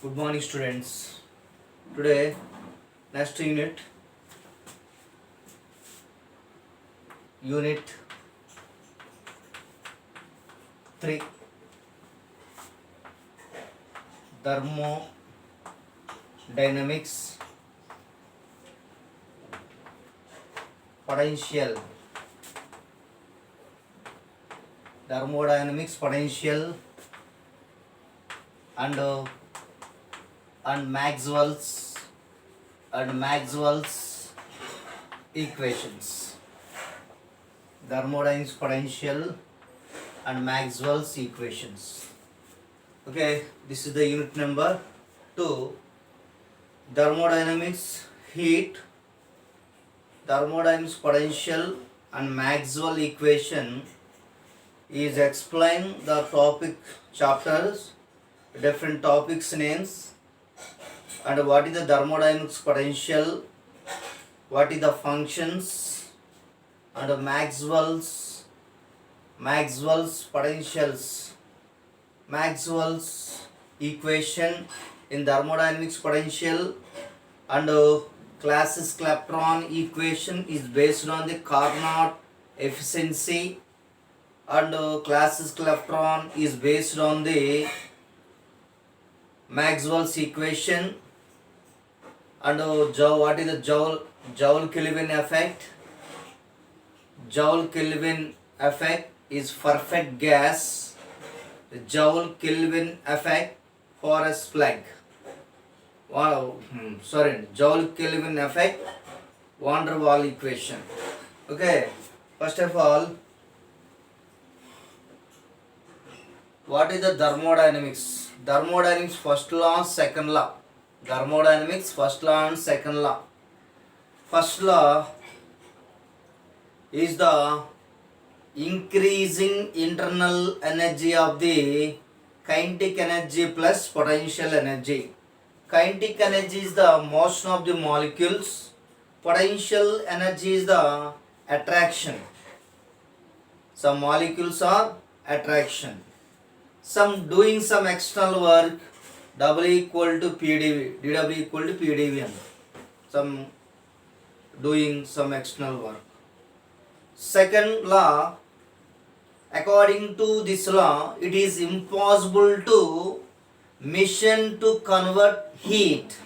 Good morning, students. Today, next unit 3, thermodynamics, potential, and Maxwell's equations. Thermodynamics, potential, and Maxwell's equations. Okay, this is the unit number 2. Thermodynamics, heat, thermodynamics, potential, and Maxwell equation is explain the topic chapters, different topics names, and what is the thermodynamics potential, what is the functions, and Maxwell's potentials, Maxwell's equation in thermodynamics potential, and Clausius-Clapeyron equation is based on the Carnot efficiency, and Clausius-Clapeyron is based on the Maxwell's equation, and what is the Joule-Kelvin effect? Joule-Kelvin effect is perfect gas. The Joule-Kelvin effect for a slug. Joule-Kelvin effect, van der Waals equation. Okay, first of all, what is the thermodynamics? Thermodynamics first law, second law. Thermodynamics first law and second law. First law is the increasing internal energy of the kinetic energy plus potential energy. Kinetic energy is the motion of the molecules. Potential energy is the attraction. Some molecules are attraction. Some doing some external work, W equal to PdV, dW equal to PdV. Some doing some external work. Second law, according to this law, it is impossible to machine to convert heat,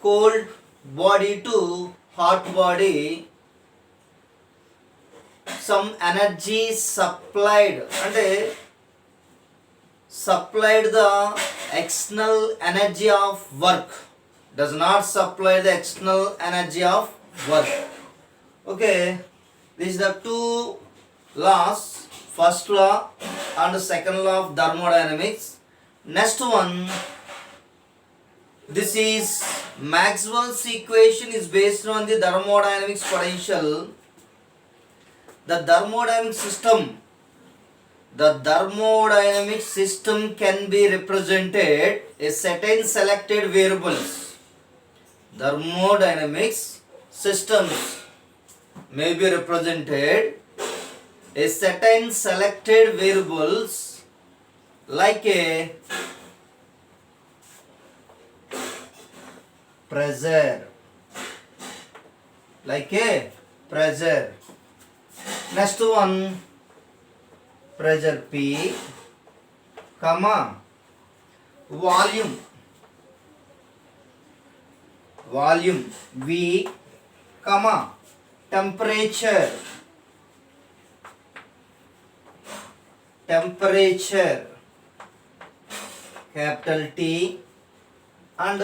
cold body to hot body. Some energy supplied and supplied the external energy of work, does not supply the external energy of work. Okay, these are the two laws, first law and second law of thermodynamics. Next one, this is Maxwell's equation is based on the thermodynamics potential. The thermodynamic system can be represented as certain selected variables. Thermodynamics systems may be represented as certain selected variables like a pressure. Next one, pressure P, volume V, temperature capital T, and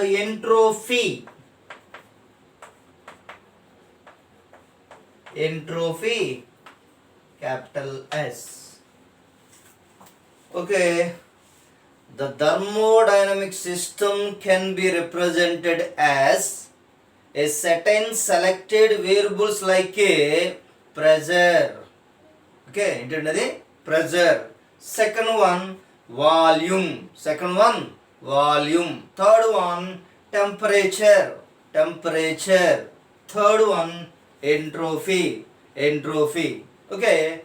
entropy capital S. Okay, the thermodynamic system can be represented as a certain selected variables like a pressure. Okay, internally pressure. Second one, volume. Third one, temperature. Third one, entropy. Okay,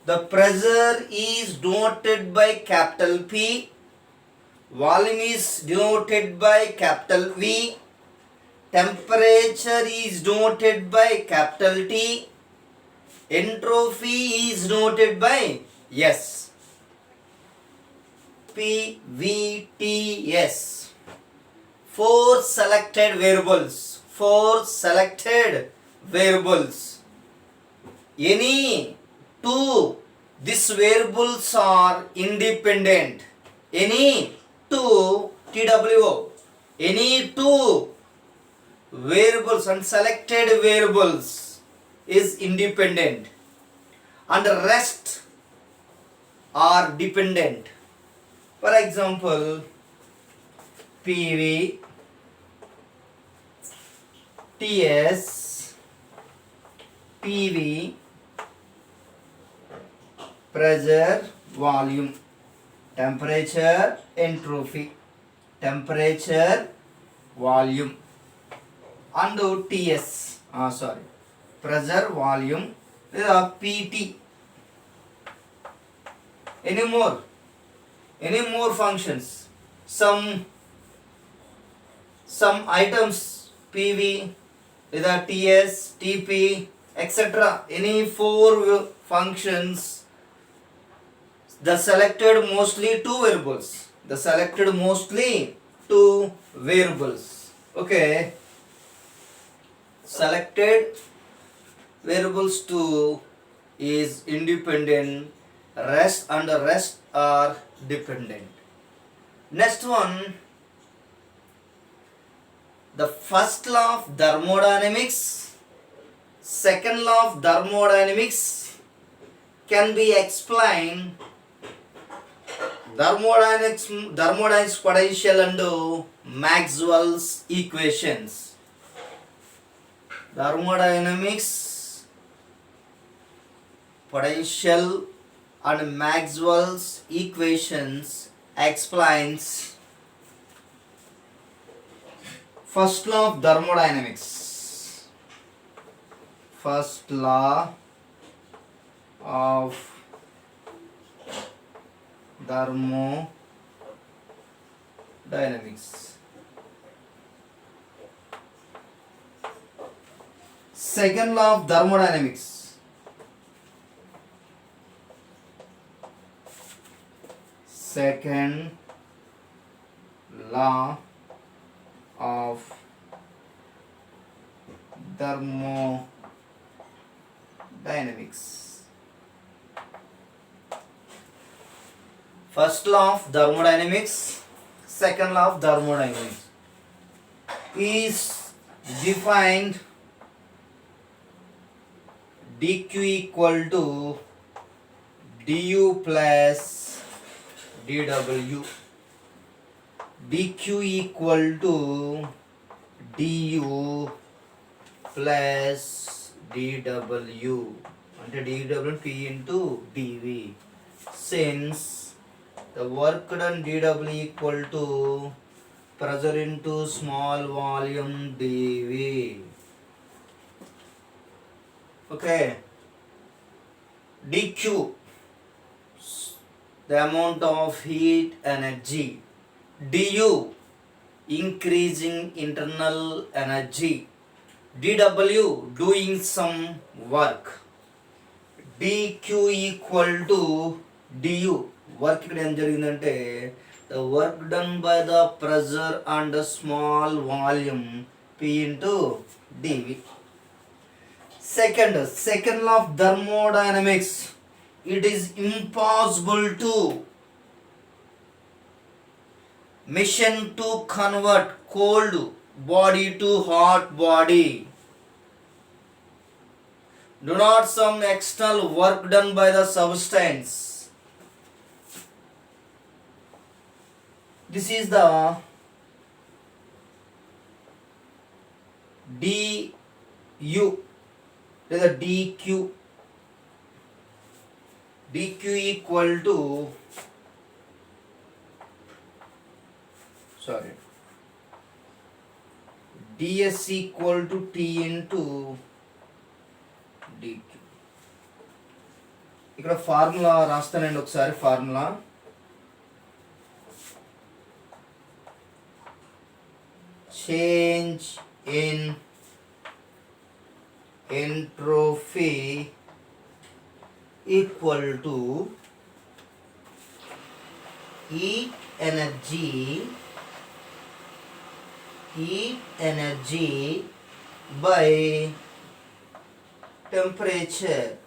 the pressure is denoted by capital P, volume is denoted by capital V, temperature is denoted by capital T, entropy is denoted by S. PVTS. Four selected variables. Any two, these variables are independent. Any two, TWO. Any two variables and selected variables is independent and the rest are dependent. For example, PV, TS, PV, pressure, volume, temperature, entropy, temperature, volume, and TS, pressure, volume, PT. Any more functions? Some items, PV, TS, TP, etc. Any four functions, the selected mostly two variables. Okay, selected variables 2 is independent, rest and the rest are dependent. Next one, the first law of thermodynamics, second law of thermodynamics can be explained. Thermodynamics potential and Maxwell's equations. Thermodynamics potential and Maxwell's equations explains first law of thermodynamics. First law of thermodynamics. Second law of thermodynamics. Second law of thermodynamics. First law of thermodynamics, second law of thermodynamics is defined dq equal to du plus dw. dq equal to du plus dw అంటే dw p into dv. Since the work done dw equal to pressure into small volume dv. Okay, dq, the amount of heat energy, du, increasing internal energy, dw, doing some work. dq equal to du, work ఇక్కడ ఏం జరిగిందంటే the work done by the pressure and the small volume p into dv. Second law of thermodynamics, it is impossible to mission to convert cold body to hot body. Do not some external work done by the substance. This is the du, the dq. dq equal to ds equal to t into dq. ఇక్కడ formula రాస్తానండి ఒకసారి. Formula change in entropy equal to heat energy by temperature.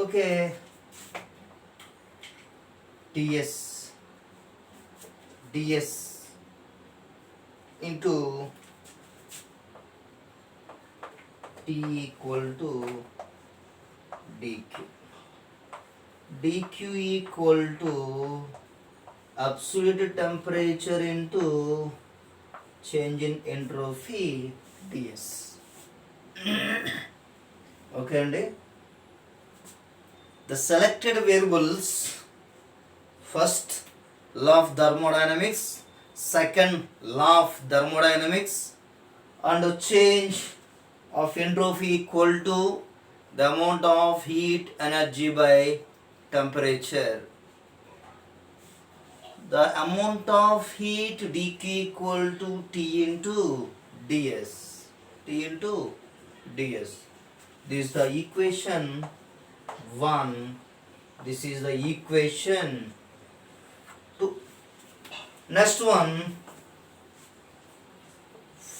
Okay, ds into T equal to dq equal to absolute temperature into change in entropy ds. Okay అండి, the selected variables, first law of thermodynamics, second law of thermodynamics, and change of entropy equal to the amount of heat energy by temperature. The amount of heat dq equal to T into ds. This is the equation 1. This is the equation 2. Next one,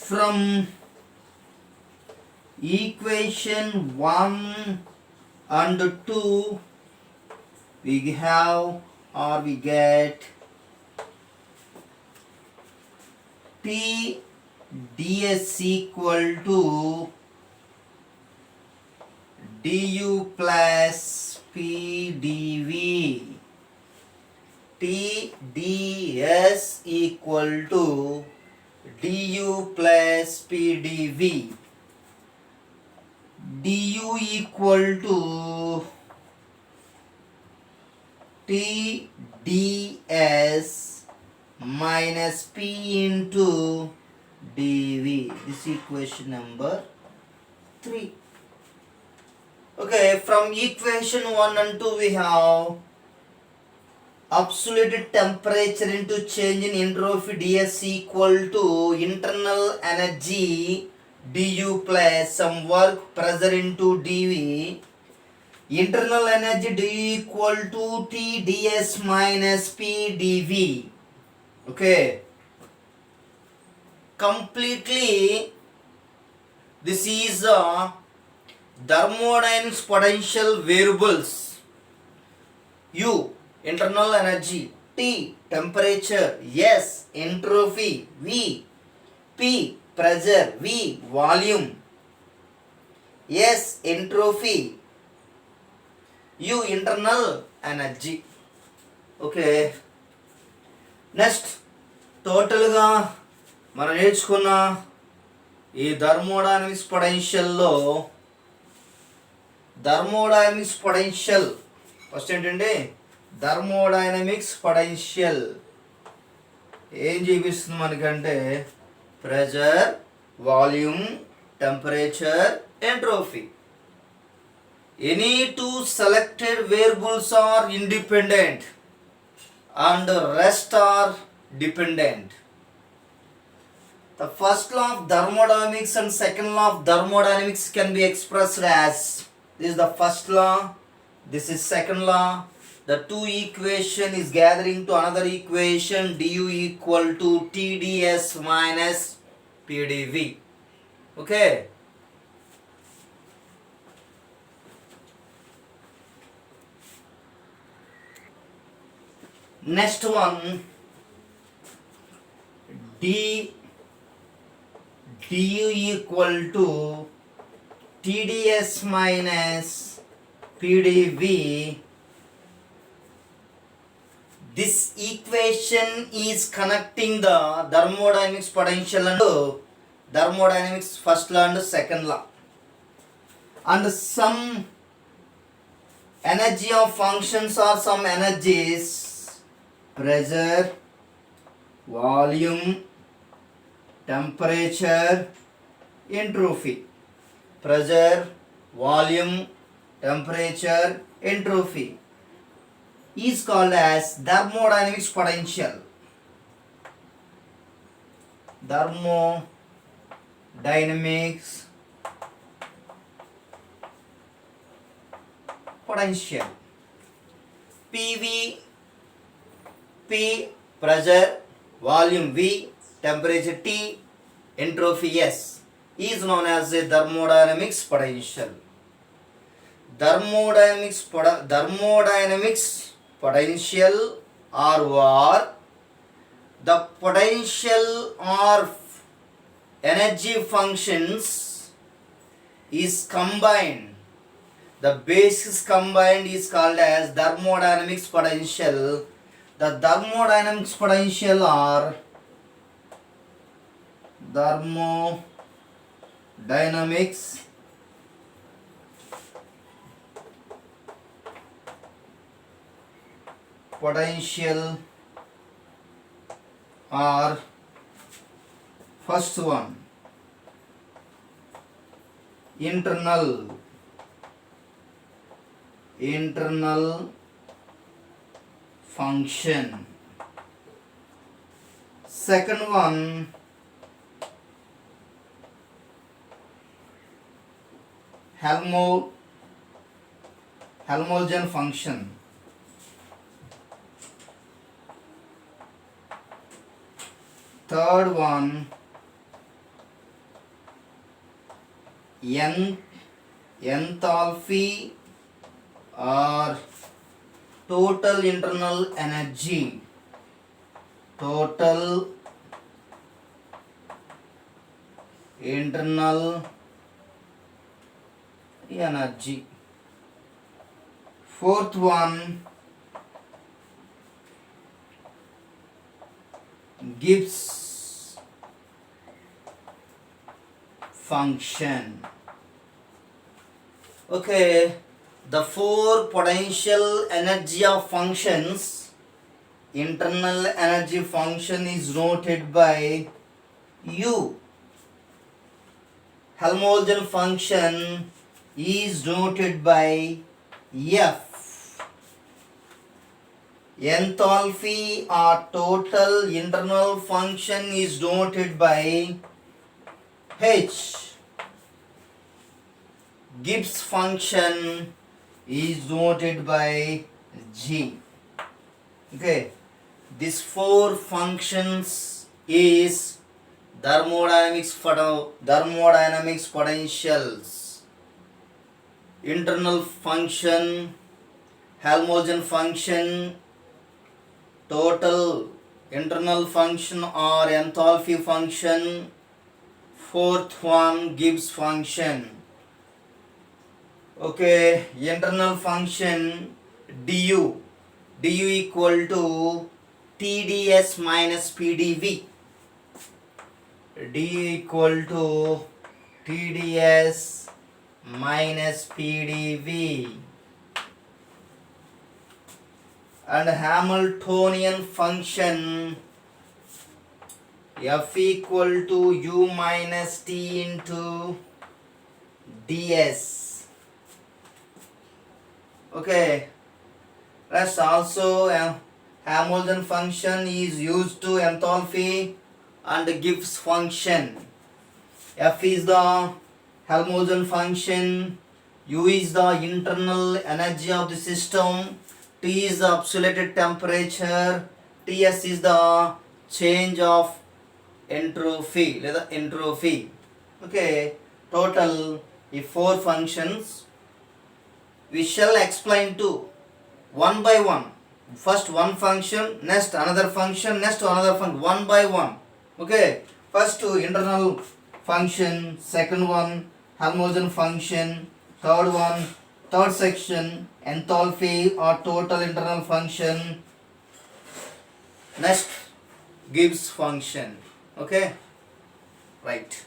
from equation 1 and 2 we get P ds equal to du plus P dv. T ds equal to du plus P dv. du equal to T ds minus P into dv. This is equation number 3. Okay, from equation 1 and 2 we have absolute temperature into change in entropy ds equal to internal energy du plus some work pressure into dv. Internal energy du equal to T ds minus P dv. Okay, completely this is thermodynamics potential variables. U internal energy, T temperature, S entropy, V P pressure, V volume, S entropy, U internal energy. Okay, next టోటల్గా మనం నేర్చుకున్న ఈ thermodynamics potential first ఏంటంటే thermodynamics potential ఏం చూపిస్తుంది మనకంటే pressure, volume, temperature, entropy. Any two selected variables are independent and rest are dependent. The first law of thermodynamics and second law of thermodynamics can be expressed as, this is the first law, this is second law. The two equation is gathering to another equation, du equal to Tds minus Pdv. Okay, next one, du equal to Tds minus Pdv. This equation is connecting the thermodynamics potential and thermodynamics first law and second law, and some energy of functions or some energies, pressure, volume, temperature, entropy. Pressure, volume, temperature, entropy. is called as thermodynamics potential. Thermodynamics potential. PV, P pressure, volume V, temperature T, entropy S is known as a thermodynamics potential. Thermodynamics potential or the potential or energy functions is combined. The basis combined is called as thermodynamics potential. The thermodynamics potential or thermodynamics potential are first one internal function. Second one Helmholtz function. Third one enthalpy or total internal energy. Total internal energy. Fourth one Gibbs function. Okay, the four potential energy of functions. Internal energy function is noted by U. Helmholtz function is noted by F. Enthalpy or total internal function is noted by H. Gibbs function is noted by G. Okay, these four functions is thermodynamics potentials. Internal function, Helmholtz function, total internal function or enthalpy function. Fourth one Gibbs function. Okay, internal function du equal to TdS minus PdV. du equal to TdS minus PdV. And Hamiltonian function F equal to U minus T into ds. Okay, rest also Hamiltonian function is used to enthalpy and Gibbs function. F is the Helmholtz function, U is the internal energy of the system, T is the absolute temperature, Ts is the change of entropy. Okay, total if four functions. We shall explain to one by one. First one function, next another function, next another function, one by one. Okay, first internal function, second one Helmholtz function, third section enthalpy or total internal function, next Gibbs function. Okay, right.